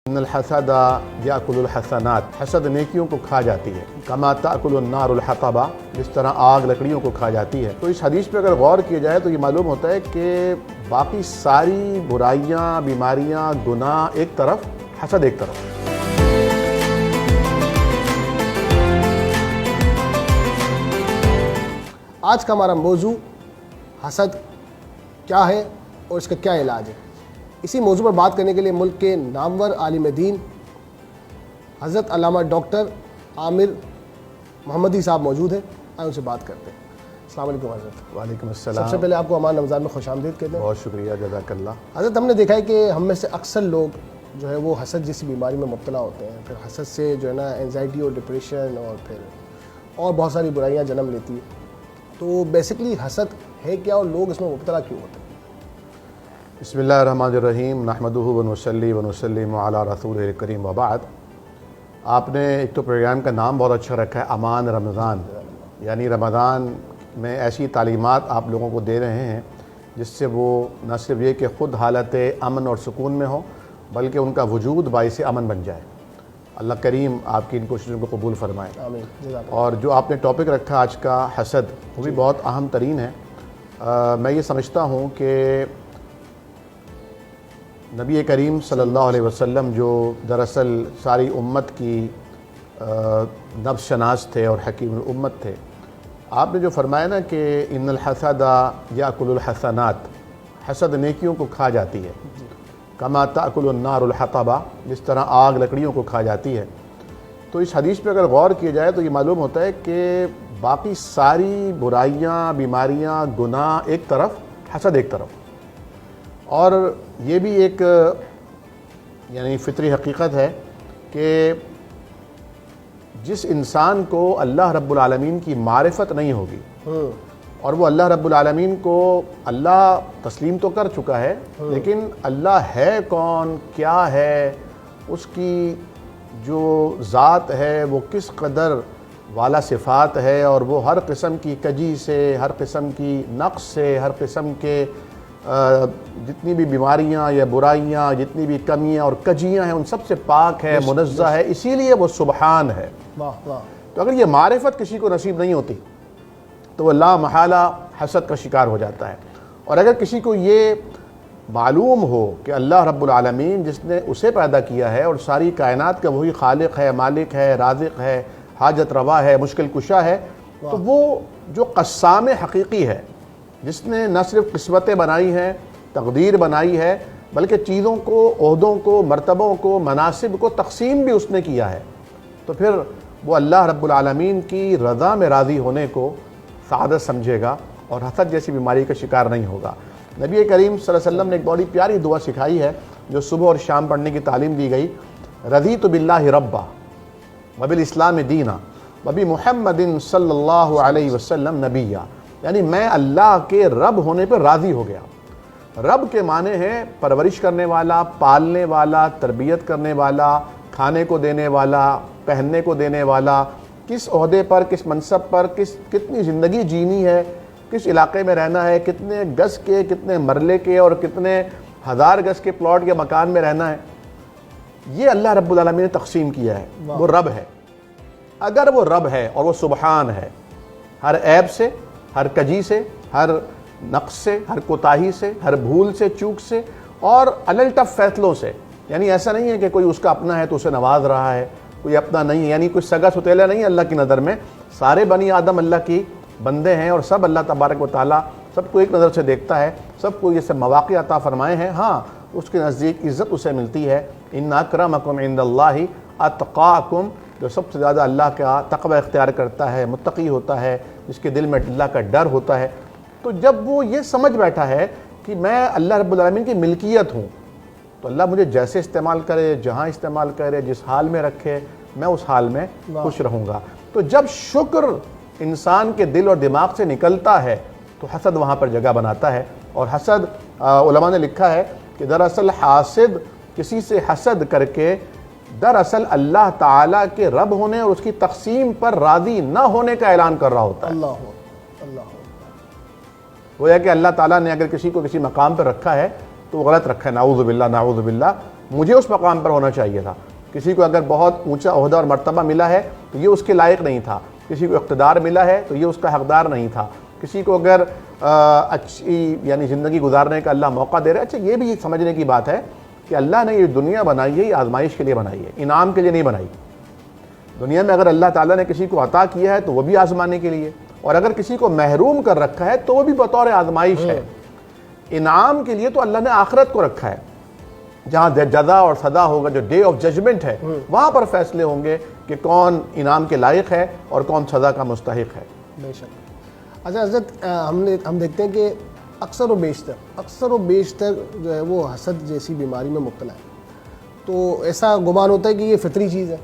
ان الحسد یاکل الحسنات، حسد نیکیوں کو کھا جاتی ہے، کما تاکل النار الحطب، جس طرح آگ لکڑیوں کو کھا جاتی ہے۔ تو اس حدیث پہ اگر غور کیا جائے تو یہ معلوم ہوتا ہے کہ باقی ساری برائیاں، بیماریاں، گناہ ایک طرف، حسد ایک طرف۔ آج کا ہمارا موضوع حسد کیا ہے اور اس کا کیا علاج ہے، اسی موضوع پر بات کرنے کے لیے ملک کے نامور عالم دین حضرت علامہ ڈاکٹر عامر محمدی صاحب موجود ہیں۔ آئے ان سے بات کرتے ہیں۔ السلام علیکم حضرت۔ وعلیکم السلام۔ سب سے پہلے آپ کو امان رمضان میں خوش آمدید کہتے ہیں۔ بہت شکریہ، جزاک اللہ۔ حضرت، ہم نے دیکھا ہے کہ ہم میں سے اکثر لوگ جو ہے وہ حسد جیسی بیماری میں مبتلا ہوتے ہیں، پھر حسد سے جو ہے نا اینزائٹی اور ڈپریشن اور بہت ساری برائیاں جنم لیتی ہیں۔ تو بیسکلی حسد ہے کیا اور لوگ اس میں مبتلا کیوں ہوتے ہیں؟ بسم اللہ الرحمن الرحیم، نحمدہ ونصلی ونسلم علی رسولہ الکریم وبعد۔ آپ نے ایک تو پروگرام کا نام بہت اچھا رکھا ہے، امان رمضان، یعنی رمضان میں ایسی تعلیمات آپ لوگوں کو دے رہے ہیں جس سے وہ نہ صرف یہ کہ خود حالت امن اور سکون میں ہو، بلکہ ان کا وجود باعث امن بن جائے۔ اللہ کریم آپ کی ان کوششوں کو قبول فرمائے۔ آمین۔ جزاک اللہ۔ اور جو آپ نے ٹاپک رکھا آج کا حسد، وہ بھی بہت اہم ترین ہے۔ میں یہ سمجھتا ہوں کہ نبی کریم صلی اللہ علیہ وسلم جو دراصل ساری امت کی نبض شناس تھے اور حکیم الامت تھے، آپ نے جو فرمایا نا کہ ان الحسد یاکل الحسنات، حسد نیکیوں کو کھا جاتی ہے، کما تاکل النار الحطب، جس طرح آگ لکڑیوں کو کھا جاتی ہے۔ تو اس حدیث پہ اگر غور کیا جائے تو یہ معلوم ہوتا ہے کہ باقی ساری برائیاں، بیماریاں، گناہ ایک طرف، حسد ایک طرف۔ اور یہ بھی ایک یعنی فطری حقیقت ہے کہ جس انسان کو اللہ رب العالمین کی معرفت نہیں ہوگی اور وہ اللہ رب العالمین کو اللہ تسلیم تو کر چکا ہے، لیکن اللہ ہے کون، کیا ہے، اس کی جو ذات ہے وہ کس قدر والا صفات ہے، اور وہ ہر قسم کی کجی سے، ہر قسم کی نقص سے، ہر قسم کے جتنی بھی بیماریاں یا برائیاں، جتنی بھی کمیاں اور کجیاں ہیں، ان سب سے پاک ہے، منزہ ہے، اسی لیے وہ سبحان ہے۔ واہ واہ۔ تو اگر یہ معرفت کسی کو نصیب نہیں ہوتی تو وہ لا محالہ حسد کا شکار ہو جاتا ہے۔ اور اگر کسی کو یہ معلوم ہو کہ اللہ رب العالمین جس نے اسے پیدا کیا ہے اور ساری کائنات کا وہی خالق ہے، مالک ہے، رازق ہے، حاجت روا ہے، مشکل کشا ہے، تو وہ جو قسام حقیقی ہے، جس نے نہ صرف قسمتیں بنائی ہیں، تقدیر بنائی ہے، بلکہ چیزوں کو، عہدوں کو، مرتبوں کو، مناصب کو تقسیم بھی اس نے کیا ہے، تو پھر وہ اللہ رب العالمین کی رضا میں راضی ہونے کو سعادت سمجھے گا اور حسد جیسی بیماری کا شکار نہیں ہوگا۔ نبی کریم صلی اللہ علیہ وسلم نے ایک بڑی پیاری دعا سکھائی ہے جو صبح اور شام پڑھنے کی تعلیم دی گئی، رضیت باللہ ربا وبالاسلام دینا وبمحمد صلی اللہ علیہ وسلم نبیا، یعنی میں اللہ کے رب ہونے پر راضی ہو گیا۔ رب کے معنی ہے پرورش کرنے والا، پالنے والا، تربیت کرنے والا، کھانے کو دینے والا، پہننے کو دینے والا، کس عہدے پر، کس منصب پر، کتنی زندگی جینی ہے، کس علاقے میں رہنا ہے، کتنے گز کے، کتنے مرلے کے اور کتنے ہزار گز کے پلاٹ کے مکان میں رہنا ہے، یہ اللہ رب العالمین نے تقسیم کیا ہے۔ وہ رب ہے۔ اگر وہ رب ہے اور وہ سبحان ہے، ہر عیب سے، ہر کجی سے، ہر نقص سے، ہر کوتاہی سے، ہر بھول سے، چوک سے اور الٹف فیصلوں سے، یعنی ایسا نہیں ہے کہ کوئی اس کا اپنا ہے تو اسے نواز رہا ہے، کوئی اپنا نہیں ہے، یعنی کوئی سگا ستیلا نہیں ہے اللہ کی نظر میں، سارے بنی آدم اللہ کی بندے ہیں اور سب اللہ تبارک و تعالیٰ سب کو ایک نظر سے دیکھتا ہے، سب کو یہ سب مواقع عطا فرمائے ہیں۔ ہاں، اس کے نزدیک عزت اسے ملتی ہے، ان اکرمکم عند اللہ اتقاکم، جو سب سے زیادہ اللہ کا تقوی اختیار کرتا ہے، متقی ہوتا ہے، جس کے دل میں اللہ کا ڈر ہوتا ہے۔ تو جب وہ یہ سمجھ بیٹھا ہے کہ میں اللہ رب العالمین کی ملکیت ہوں، تو اللہ مجھے جیسے استعمال کرے، جہاں استعمال کرے، جس حال میں رکھے، میں اس حال میں خوش رہوں گا۔ تو جب شکر انسان کے دل اور دماغ سے نکلتا ہے تو حسد وہاں پر جگہ بناتا ہے۔ اور حسد، علماء نے لکھا ہے کہ دراصل حاسد کسی سے حسد کر کے دراصل اللہ تعالیٰ کے رب ہونے اور اس کی تقسیم پر راضی نہ ہونے کا اعلان کر رہا ہوتا ہے۔ اللہ گویا کہ اللہ تعالیٰ نے اگر کسی کو کسی مقام پر رکھا ہے تو وہ غلط رکھا ہے، نعوذ باللہ نعوذ باللہ. مجھے اس مقام پر ہونا چاہیے تھا. کسی کو اگر بہت اونچا عہدہ اور مرتبہ ملا ہے تو یہ اس کے لائق نہیں تھا. کسی کو اقتدار ملا ہے تو یہ اس کا حقدار نہیں تھا. کسی کو اگر اچھی یعنی زندگی گزارنے کا اللہ موقع دے رہا ہے، اچھا یہ بھی سمجھنے کی بات ہے کہ اللہ نے یہ دنیا بنائی ہے یہ آزمائش کے لیے بنائی ہے، انعام کے لیے نہیں بنائی. دنیا میں اگر اللہ تعالیٰ نے کسی کو عطا کیا ہے تو وہ بھی آزمانے کے لیے، اور اگر کسی کو محروم کر رکھا ہے تو وہ بھی بطور آزمائش ہے. انعام کے لیے تو اللہ نے آخرت کو رکھا ہے، جہاں جزا اور سزا ہوگا، جو ڈے آف ججمنٹ ہے وہاں پر فیصلے ہوں گے کہ کون انعام کے لائق ہے اور کون سزا کا مستحق ہے. بے شک. اچھا حضرت، ہم دیکھتے ہیں کہ اکثر و بیشتر جو ہے وہ حسد جیسی بیماری میں مبتلا ہے. تو ایسا گمان ہوتا ہے کہ یہ فطری چیز ہے.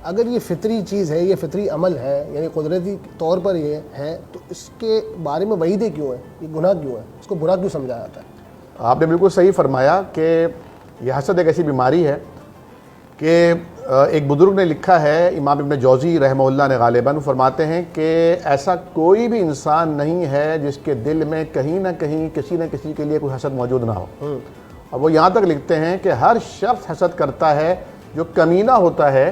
اگر یہ فطری چیز ہے، یہ فطری عمل ہے، یعنی قدرتی طور پر یہ ہے، تو اس کے بارے میں وعیدیں کیوں ہیں؟ یہ گناہ کیوں ہے؟ اس کو برا کیوں سمجھا جاتا ہے؟ آپ نے بالکل صحیح فرمایا کہ یہ حسد ایک ایسی بیماری ہے کہ ایک بزرگ نے لکھا ہے، امام ابن جوزی رحمہ اللہ نے غالباً، فرماتے ہیں کہ ایسا کوئی بھی انسان نہیں ہے جس کے دل میں کہیں نہ کہیں کسی نہ کسی کے لیے کوئی حسد موجود نہ ہو. اور وہ یہاں تک لکھتے ہیں کہ ہر شخص حسد کرتا ہے، جو کمینہ ہوتا ہے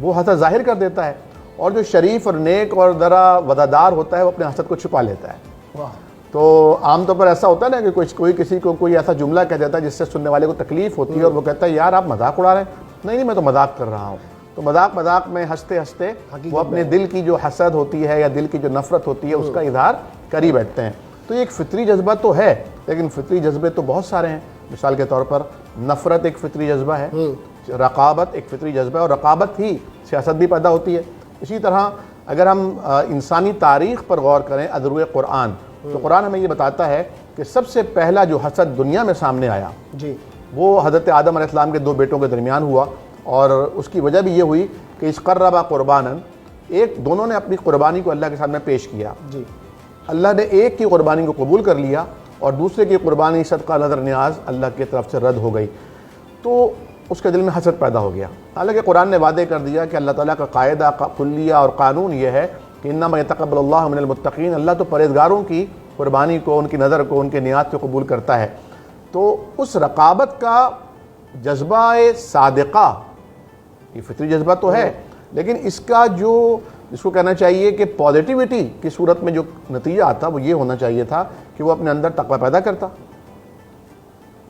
وہ حسد ظاہر کر دیتا ہے، اور جو شریف اور نیک اور ذرا وفادار ہوتا ہے وہ اپنے حسد کو چھپا لیتا ہے. تو عام طور پر ایسا ہوتا ہے نا کہ کوئی کسی کو کوئی ایسا جملہ کہہ دیتا ہے جس سے سننے والے کو تکلیف ہوتی ہے، اور وہ کہتا ہے یار آپ مذاق اڑا رہے ہیں. نہیں میں تو مذاق کر رہا ہوں. تو مذاق میں ہنستے ہنستے وہ اپنے دل کی جو حسد ہوتی ہے یا دل کی جو نفرت ہوتی ہے اس کا اظہار کر ہی بیٹھتے ہیں. تو یہ ایک فطری جذبہ تو ہے، لیکن فطری جذبے تو بہت سارے ہیں. مثال کے طور پر نفرت ایک فطری جذبہ ہے، رقابت ایک فطری جذبہ ہے، اور رقابت ہی سے حسد بھی پیدا ہوتی ہے. اسی طرح اگر ہم انسانی تاریخ پر غور کریں ادروئے قرآن، تو قرآن ہمیں یہ بتاتا ہے کہ سب سے پہلا جو حسد دنیا میں سامنے آیا وہ حضرت آدم علیہ السلام کے دو بیٹوں کے درمیان ہوا. اور اس کی وجہ بھی یہ ہوئی کہ اس قربا قرباناً، دونوں نے اپنی قربانی کو اللہ کے سامنے پیش کیا. اللہ نے ایک کی قربانی کو قبول کر لیا اور دوسرے کی قربانی صدقہ نظر نیاز اللہ کی طرف سے رد ہو گئی. تو اس کے دل میں حسد پیدا ہو گیا. حالانکہ قرآن نے وعدے کر دیا کہ اللہ تعالیٰ کا قاعدہ کلیہ اور قانون یہ ہے کہ انما یتقبل اللہ من المتقین، اللہ تو پرہیزگاروں کی قربانی کو، ان کی نظر کو، ان کے نیات کو قبول کرتا ہے. تو اس رقابت کا جذبہ صادقہ یہ فطری جذبہ تو ہے، لیکن اس کا جس کو کہنا چاہیے کہ پازیٹیوٹی کی صورت میں جو نتیجہ آتا وہ یہ ہونا چاہیے تھا کہ وہ اپنے اندر تقوی پیدا کرتا.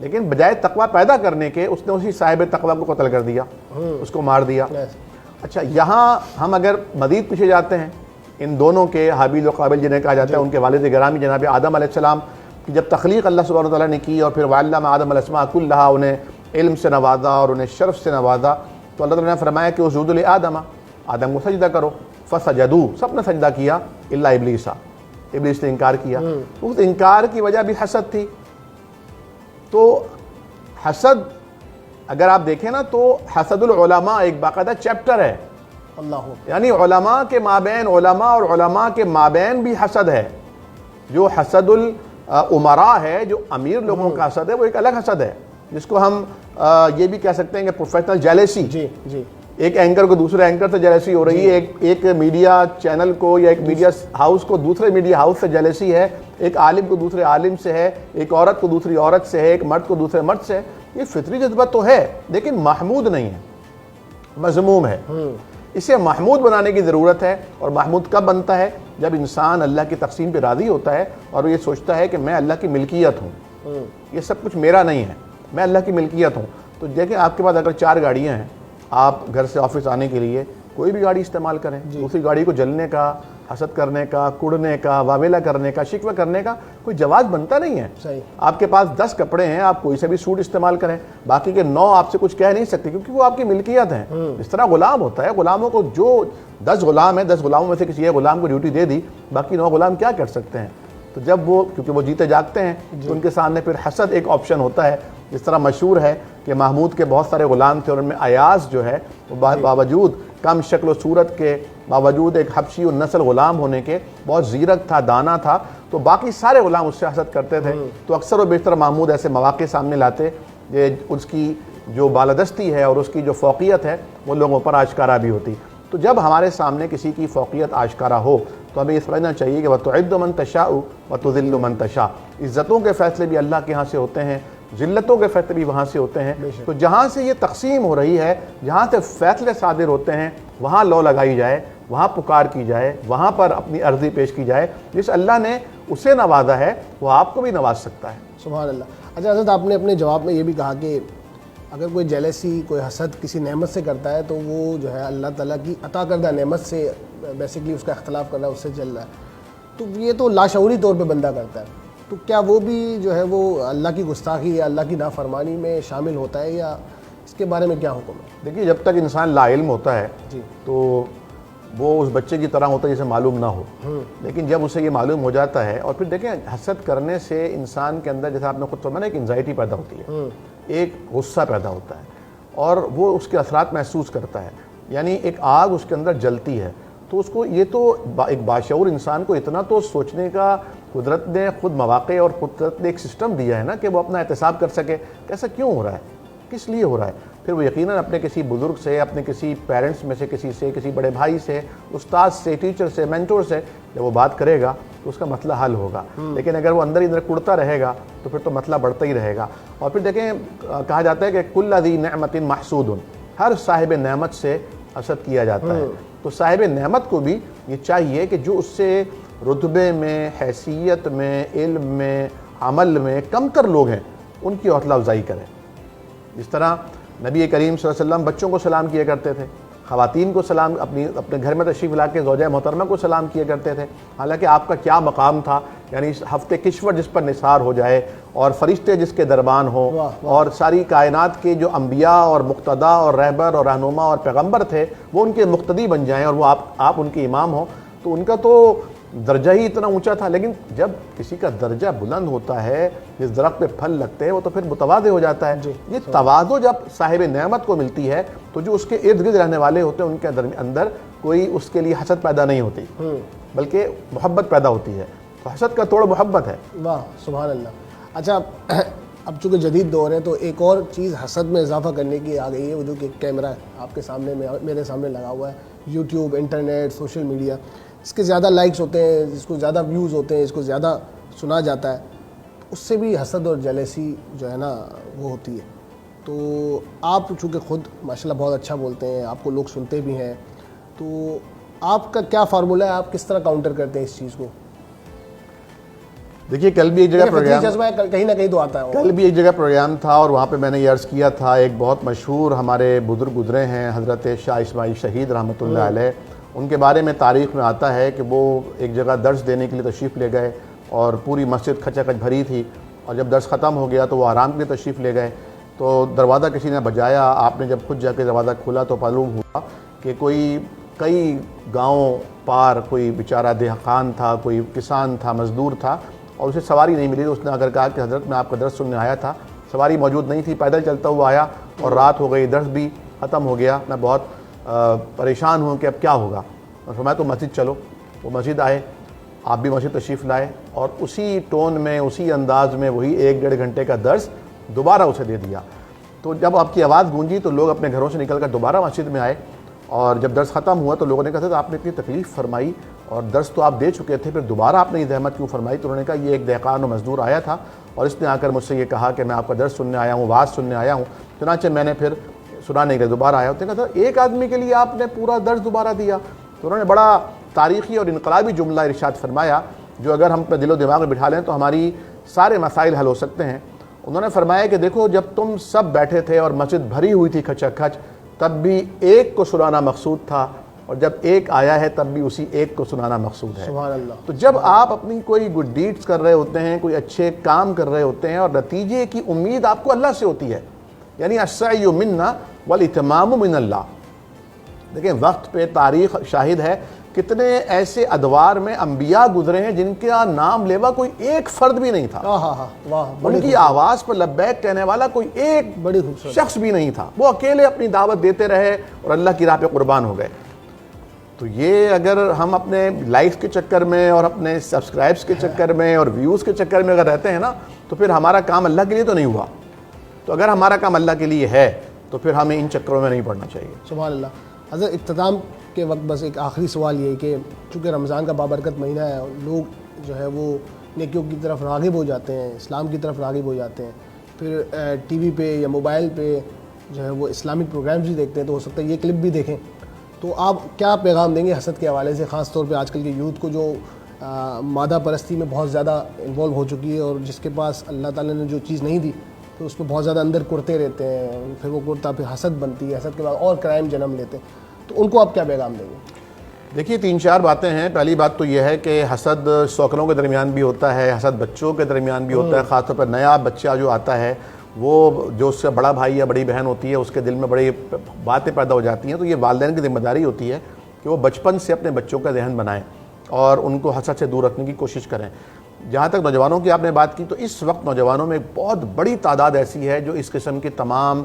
لیکن بجائے تقوی پیدا کرنے کے اس نے اسی صاحب تقوی کو قتل کر دیا، اس کو مار دیا. اچھا، یہاں ہم اگر مزید پیچھے جاتے ہیں، ان دونوں کے حابیل و قابل جنہیں کہا جاتا ہے، ان کے والد گرامی جناب آدم علیہ السلام کی جب تخلیق اللہ سبحانہ وتعالیٰ نے کی، اور پھر وعلم آدم الاسماء کلھا، انہیں علم سے نوازا اور انہیں شرف سے نوازا، تو اللہ تعالیٰ نے فرمایا کہ اسجدوا لآدم، آدم کو سجدہ کرو. فسجدوا، سب نے سجدہ کیا الا ابلیس، ابلیس نے انکار کیا. اس انکار کی وجہ بھی حسد تھی. تو حسد اگر آپ دیکھیں نا تو حسد العلماء ایک باقاعدہ چیپٹر ہے. یعنی علماء کے مابین، علماء اور علماء کے مابین بھی حسد ہے. جو حسد العمراء ہے، جو امیر لوگوں کا حسد ہے، وہ ایک الگ حسد ہے، جس کو ہم یہ بھی کہہ سکتے ہیں کہ پروفیشنل جیلیسی. ایک اینکر کو دوسرے اینکر سے جیلیسی ہو رہی ہے، ایک میڈیا چینل کو یا ایک میڈیا ہاؤس کو دوسرے میڈیا ہاؤس سے جیلیسی ہے، ایک عالم کو دوسرے عالم سے ہے، ایک عورت کو دوسری عورت سے ہے، ایک مرد کو دوسرے مرد سے ہے. یہ فطری جذبہ تو ہے، لیکن محمود نہیں ہے، مذموم ہے. اسے محمود بنانے کی ضرورت ہے. اور محمود کب بنتا ہے؟ جب انسان اللہ کی تقسیم پہ راضی ہوتا ہے اور یہ سوچتا ہے کہ میں اللہ کی ملکیت ہوں، یہ سب کچھ میرا نہیں ہے، میں اللہ کی ملکیت ہوں. تو دیکھیں آپ کے پاس اگر 4 گاڑیاں ہیں، آپ گھر سے آفس آنے کے لیے کوئی بھی گاڑی استعمال کریں، دوسری گاڑی کو جلنے کا، حسد کرنے کا، کڑنے کا، واویلا کرنے کا، شکوہ کرنے کا کوئی جواز بنتا نہیں ہے. آپ کے پاس 10 کپڑے ہیں، آپ کوئی سے بھی سوٹ استعمال کریں، باقی کے 9 آپ سے کچھ کہہ نہیں سکتے کیونکہ وہ آپ کی ملکیت ہیں. اس طرح غلام ہوتا ہے، غلاموں کو جو 10 غلام ہیں، 10 غلاموں میں سے کسی ایک غلام کو ڈیوٹی دے دی، باقی 9 غلام کیا کر سکتے ہیں؟ تو جب وہ، کیونکہ وہ جیتے جاگتے ہیں، تو ان کے سامنے پھر حسد ایک آپشن ہوتا ہے. جس طرح مشہور ہے کہ محمود کے بہت سارے غلام تھے اور ان میں ایاز جو ہے وہ باوجود کم شکل و صورت کے، باوجود ایک حبشی النسل غلام ہونے کے بہت زیرک تھا، دانا تھا، تو باقی سارے غلام اس سے حسد کرتے تھے. تو اکثر و بیشتر محمود ایسے مواقع سامنے لاتے اس کی جو بالادستی ہے اور اس کی جو فوقیت ہے وہ لوگوں پر آشکارا بھی ہوتی. تو جب ہمارے سامنے کسی کی فوقیت آشکارا ہو تو ہمیں یہ سمجھنا چاہیے کہ وَتُعِزُّ مَن تَشَاءُ وَتُذِلُّ مَن تَشَاءُ، عزتوں کے فیصلے بھی اللہ کے ہاں سے ہوتے ہیں، ذلتوں کے فیصلے بھی وہاں سے ہوتے ہیں. تو جہاں سے یہ تقسیم ہو رہی ہے, جہاں سے فیصلے صادر ہوتے ہیں, وہاں لو لگائی جائے, وہاں پکار کی جائے, وہاں پر اپنی عرضی پیش کی جائے. جس اللہ نے اسے نوازا ہے وہ آپ کو بھی نواز سکتا ہے. سبحان اللہ. اچھا حضرت, آپ نے اپنے جواب میں یہ بھی کہا کہ اگر کوئی جیلسی, کوئی حسد کسی نعمت سے کرتا ہے تو وہ جو ہے اللہ تعالیٰ کی عطا کردہ نعمت سے بیسیکلی اس کا اختلاف کر رہا ہے, اس سے چل رہا ہے. تو یہ تو لاشعوری طور پہ بندہ کرتا ہے, تو کیا وہ بھی جو ہے وہ اللہ کی گستاخی یا اللہ کی نافرمانی میں شامل ہوتا ہے, یا اس کے بارے میں کیا حکم ہے؟ دیکھیے, جب تک انسان لا علم ہوتا ہے جی تو وہ اس بچے کی طرح ہوتا ہے جسے معلوم نہ ہو. لیکن جب اسے یہ معلوم ہو جاتا ہے, اور پھر دیکھیں حسد کرنے سے انسان کے اندر, جیسے آپ نے خود فرمایا, ایک انزائٹی پیدا ہوتی ہے, ایک غصہ پیدا ہوتا ہے, اور وہ اس کے اثرات محسوس کرتا ہے. یعنی ایک آگ اس کے اندر جلتی ہے. تو اس کو یہ تو ایک باشعور انسان کو اتنا تو سوچنے کا قدرت نے خود مواقع اور قدرت نے ایک سسٹم دیا ہے نا کہ وہ اپنا احتساب کر سکے کہ ایسا کیوں ہو رہا ہے, کس لیے ہو رہا ہے. پھر وہ یقیناً اپنے کسی بزرگ سے, اپنے کسی پیرنٹس میں سے کسی سے, کسی بڑے بھائی سے, استاد سے, ٹیچر سے, مینٹور سے جب وہ بات کرے گا تو اس کا مسئلہ حل ہوگا. لیکن اگر وہ اندر ہی اندر کڑتا رہے گا تو پھر تو مسئلہ بڑھتا ہی رہے گا. اور پھر دیکھیں, کہا جاتا ہے کہ کل ذی نعمت محسود, ہر صاحب نعمت سے حسد کیا جاتا ہے. تو صاحب نعمت کو بھی یہ چاہیے کہ جو اس سے رتبے میں, حیثیت میں, علم میں, عمل میں کم تر لوگ ہیں, ان کی حوصلہ افزائی کرے. جس طرح نبی کریم صلی اللہ علیہ وسلم بچوں کو سلام کیا کرتے تھے, خواتین کو سلام, اپنے گھر میں تشریف لا کے زوجہ محترمہ کو سلام کیا کرتے تھے. حالانکہ آپ کا کیا مقام تھا, یعنی ہفتے کشور جس پر نثار ہو جائے, اور فرشتے جس کے دربان ہوں, اور ساری کائنات کے جو انبیاء اور مقتدا اور رہبر اور رہنما اور پیغمبر تھے وہ ان کے مقتدی بن جائیں, اور وہ آپ ان کے امام ہوں, تو ان کا تو درجہ ہی اتنا اونچا تھا. لیکن جب کسی کا درجہ بلند ہوتا ہے, جس درخت پہ پھل لگتے ہیں, وہ تو پھر متواضع ہو جاتا ہے. یہ تواضع جب صاحب نعمت کو ملتی ہے تو جو اس کے ارد گرد رہنے والے ہوتے ہیں ان کے اندر کوئی اس کے لیے حسد پیدا نہیں ہوتی, بلکہ محبت پیدا ہوتی ہے. تو حسد کا توڑ محبت ہے. واہ سبحان اللہ. اچھا, اب چونکہ جدید دور ہے تو ایک اور چیز حسد میں اضافہ کرنے کی آ گئی ہے, وہ جو کہ کیمرہ آپ کے سامنے میرے سامنے لگا ہوا ہے, یوٹیوب, انٹرنیٹ, سوشل میڈیا. اس کے زیادہ لائکس ہوتے ہیں, جس کو زیادہ ویوز ہوتے ہیں, اس کو زیادہ سنا جاتا ہے, اس سے بھی حسد اور جیلیسی جو ہے نا وہ ہوتی ہے. تو آپ چونکہ خود ماشاءاللہ بہت اچھا بولتے ہیں, آپ کو لوگ سنتے بھی ہیں, تو آپ کا کیا فارمولہ ہے, آپ کس طرح کاؤنٹر کرتے ہیں اس چیز کو؟ دیکھیے, کل بھی ایک جگہ پروگرام, جذبہ ہے, کہیں نہ کہیں تو آتا ہے. کل بھی ایک جگہ پروگرام تھا, اور وہاں پہ میں نے یہ عرض کیا تھا, ایک بہت مشہور ہمارے بزرگ گزرے ہیں حضرت شاہ اسماعیل شہید رحمۃ اللہ علیہ. ان کے بارے میں تاریخ میں آتا ہے کہ وہ ایک جگہ درس دینے کے لیے تشریف لے گئے, اور پوری مسجد کھچا کھچ بھری تھی, اور جب درس ختم ہو گیا تو وہ آرام کے لیے تشریف لے گئے. تو دروازہ کسی نے بجایا, آپ نے جب خود جا کے دروازہ کھولا تو معلوم ہوا کہ کئی گاؤں پار کوئی بیچارہ دہقان تھا, کوئی کسان تھا, مزدور تھا, اور اسے سواری نہیں ملی. تو اس نے اگر کہا کہ حضرت میں آپ کا درس سننے آیا تھا, سواری موجود نہیں تھی, پیدل چلتا ہوا آیا, اور رات ہو گئی, درس بھی ختم ہو گیا, میں بہت پریشان ہوں کہ اب کیا ہوگا. اور فرمایا تو مسجد چلو. وہ مسجد آئے, آپ بھی مسجد تشریف لائے, اور اسی ٹون میں, اسی انداز میں وہی 1-1.5 گھنٹے کا درس دوبارہ اسے دے دیا. تو جب آپ کی آواز گونجی تو لوگ اپنے گھروں سے نکل کر دوبارہ مسجد میں آئے, اور جب درس ختم ہوا تو لوگوں نے کہا تھا آپ نے اتنی تکلیف فرمائی, اور درس تو آپ دے چکے تھے, پھر دوبارہ آپ نے یہ زحمت کیوں فرمائی؟ تو انہوں نے کہا یہ ایک دہقان و مزدور آیا تھا, اور اس نے آ کر مجھ سے یہ کہا کہ میں آپ کا درس سننے آیا ہوں, واعظ سننے آیا ہوں. چنانچہ میں نے پھر سنانے کے دوبارہ آیا. اس نے کہا تھا ایک آدمی کے لیے آپ نے پورا درس دوبارہ دیا. تو انہوں نے بڑا تاریخی اور انقلابی جملہ ارشاد فرمایا, جو اگر ہم اپنے دل و دماغ میں بٹھا لیں تو ہماری سارے مسائل حل ہو سکتے ہیں. انہوں نے فرمایا کہ دیکھو, جب تم سب بیٹھے تھے اور مسجد بھری ہوئی تھی کھچا کھچ, تب بھی ایک کو سنانا مقصود تھا, اور جب ایک آیا ہے تب بھی اسی ایک کو سنانا مقصود ہے. سبحان اللہ. تو جب آپ اپنی کوئی گڈ ڈیڈز کر رہے ہوتے ہیں, کوئی اچھے کام کر رہے ہوتے ہیں, اور نتیجے کی امید آپ کو اللہ سے ہوتی ہے, یعنی السعی منا والاتمام من اللہ. دیکھیں, وقت پہ تاریخ شاہد ہے کتنے ایسے ادوار میں انبیاء گزرے ہیں جن کا نام لیوا کوئی ایک فرد بھی نہیں تھا, ان کی آواز پر لبیک کہنے والا کوئی ایک بڑی خوبصورت شخص بھی نہیں تھا, وہ اکیلے اپنی دعوت دیتے رہے اور اللہ کی راہ پہ قربان ہو گئے. تو یہ اگر ہم اپنے لائکس کے چکر میں اور اپنے سبسکرائبس کے چکر میں اور ویوز کے چکر میں اگر رہتے ہیں نا, تو پھر ہمارا کام اللہ کے لیے تو نہیں ہوا. تو اگر ہمارا کام اللہ کے لیے ہے تو پھر ہمیں ان چکروں میں نہیں پڑنا چاہیے. سبحان اللہ. حضرت اختتام کے وقت بس ایک آخری سوال یہ کہ چونکہ رمضان کا بابرکت مہینہ ہے, اور لوگ جو ہے وہ نیکیوں کی طرف راغب ہو جاتے ہیں, اسلام کی طرف راغب ہو جاتے ہیں, پھر ٹی وی پہ یا موبائل پہ جو ہے وہ اسلامک پروگرامز بھی دیکھتے ہیں، تو ہو سکتا ہے یہ کلپ بھی دیکھیں. تو آپ کیا پیغام دیں گے حسد کے حوالے سے، خاص طور پہ آج کل کے یوتھ کو جو مادہ پرستی میں بہت زیادہ انوالو ہو چکی ہے، اور جس کے پاس اللہ تعالیٰ نے جو چیز نہیں دی تو اس پہ بہت زیادہ اندر کرتے رہتے ہیں، پھر وہ کرتا پھر حسد بنتی ہے، حسد کے بعد اور کرائم جنم لیتے ہیں، تو ان کو آپ کیا پیغام دیں گے؟ دیکھیے 3-4 باتیں ہیں. پہلی بات تو یہ ہے کہ حسد سوکروں کے درمیان بھی ہوتا ہے، حسد بچوں کے درمیان بھی ہوتا ہے. خاص طور پر نیا بچہ جو آتا ہے، وہ جو اس سے بڑا بھائی یا بڑی بہن ہوتی ہے، اس کے دل میں بڑی باتیں پیدا ہو جاتی ہیں. تو یہ والدین کی ذمہ داری ہوتی ہے کہ وہ بچپن سے اپنے بچوں کا ذہن بنائیں اور ان کو حسد سے دور رکھنے کی کوشش کریں. جہاں تک نوجوانوں کی آپ نے بات کی، تو اس وقت نوجوانوں میں ایک بہت بڑی تعداد ایسی ہے جو اس قسم کے تمام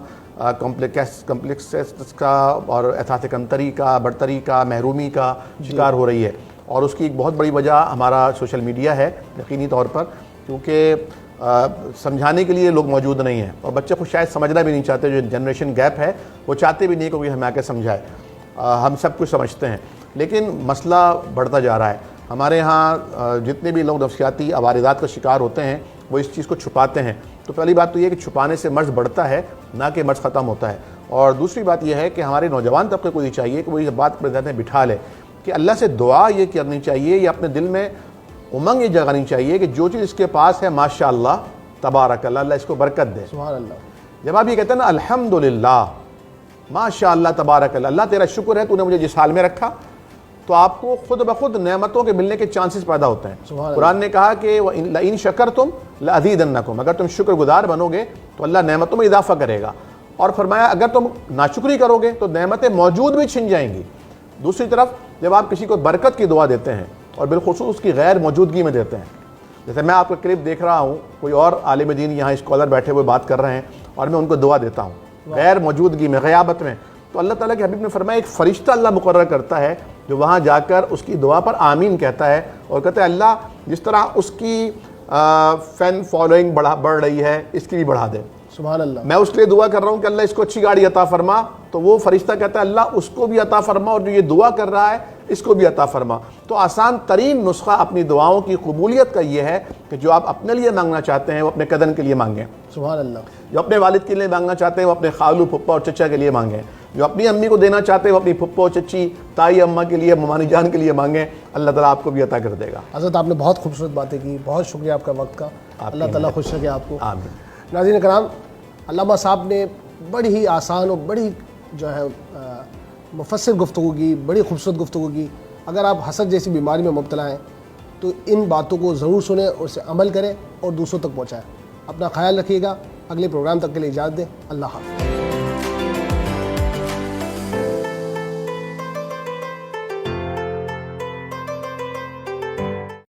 کمپلیکسز کا اور احساس کمتری کا، برتری کا، محرومی کا شکار ہو رہی ہے. اور اس کی ایک بہت بڑی وجہ ہمارا سوشل میڈیا ہے یقینی طور پر، کیونکہ سمجھانے کے لیے لوگ موجود نہیں ہیں، اور بچے خود شاید سمجھنا بھی نہیں چاہتے. جو جنریشن گیپ ہے وہ چاہتے بھی نہیں کہ کوئی ہمیں آ کے سمجھائے. ہم سب کچھ سمجھتے ہیں، لیکن مسئلہ بڑھتا جا رہا ہے. ہمارے ہاں جتنے بھی لوگ نفسیاتی عوارضات کا شکار ہوتے ہیں وہ اس چیز کو چھپاتے ہیں. تو پہلی بات تو یہ کہ چھپانے سے مرض بڑھتا ہے، نہ کہ مرض ختم ہوتا ہے. اور دوسری بات یہ ہے کہ ہمارے نوجوان طبقے کو یہ چاہیے کہ وہ یہ بات اپنے ذہن میں بٹھا لے کہ اللہ سے دعا یہ کرنی چاہیے، یا اپنے دل میں امنگ یہ جگانی چاہیے کہ جو چیز اس کے پاس ہے ماشاء اللہ تبارک اللہ، اللہ اس کو برکت دے. سبحان اللہ. جب آپ یہ کہتے ہیں نا الحمدللہ ماشاء اللہ تبارک اللہ، اللہ تیرا شکر ہے تو نے مجھے جس حال میں رکھا، تو آپ کو خود بخود نعمتوں کے ملنے کے چانسز پیدا ہوتے ہیں. قرآن نے کہا کہ لئن شکرتم لازیدنکم، اگر تم شکر گزار بنو گے تو اللہ نعمتوں میں اضافہ کرے گا. اور فرمایا اگر تم ناشکری کرو گے تو نعمتیں موجود بھی چھن جائیں گی. دوسری طرف جب آپ کسی کو برکت کی دعا دیتے ہیں اور بالخصوص اس کی غیر موجودگی میں دیتے ہیں، جیسے میں آپ کا کلپ دیکھ رہا ہوں، کوئی اور عالم دین یہاں اسکالر بیٹھے ہوئے بات کر رہے ہیں اور میں ان کو دعا دیتا ہوں غیر موجودگی میں، غیابت میں، تو اللہ تعالیٰ کے حبیب نے فرمایا ایک فرشتہ اللہ مقرر کرتا ہے جو وہاں جا کر اس کی دعا پر آمین کہتا ہے اور کہتا ہے اللہ جس طرح اس کی فین فالوئنگ بڑھ رہی ہے اس کی بھی بڑھا دے. سبحان اللہ. میں اس کے لیے دعا کر رہا ہوں کہ اللہ اس کو اچھی گاڑی عطا فرما، تو وہ فرشتہ کہتا ہے اللہ اس کو بھی عطا فرما، اور جو یہ دعا کر رہا ہے اس کو بھی عطا فرما. تو آسان ترین نسخہ اپنی دعاؤں کی قبولیت کا یہ ہے کہ جو آپ اپنے لیے مانگنا چاہتے ہیں وہ اپنے کزن کے لیے مانگیں. سبحان اللہ. جو اپنے والد کے لیے مانگنا چاہتے ہیں وہ اپنے خالو پھپھا اور چچا کے لیے مانگیں. جو اپنی امی کو دینا چاہتے ہیں وہ اپنی پھپھو چچی تائی اماں کے لیے، ممانی جان کے لیے مانگیں، اللہ تعالیٰ آپ کو بھی عطا کر دے گا. حضرت آپ نے بہت خوبصورت باتیں کی، بہت شکریہ آپ کا وقت کا. اللہ تعالیٰ خوش رکھے آپ کو. آمین. ناظرین کرام، علامہ صاحب نے بڑی ہی آسان اور بڑی جو ہے مفصل گفتگو کی، بڑی خوبصورت گفتگو کی. اگر آپ حسد جیسی بیماری میں مبتلا ہیں تو ان باتوں کو ضرور سنیں اور اسے عمل کریں اور دوسروں تک پہنچائیں. اپنا خیال رکھیے گا. اگلے پروگرام تک کے لیے اجازت دیں. اللہ حافظ.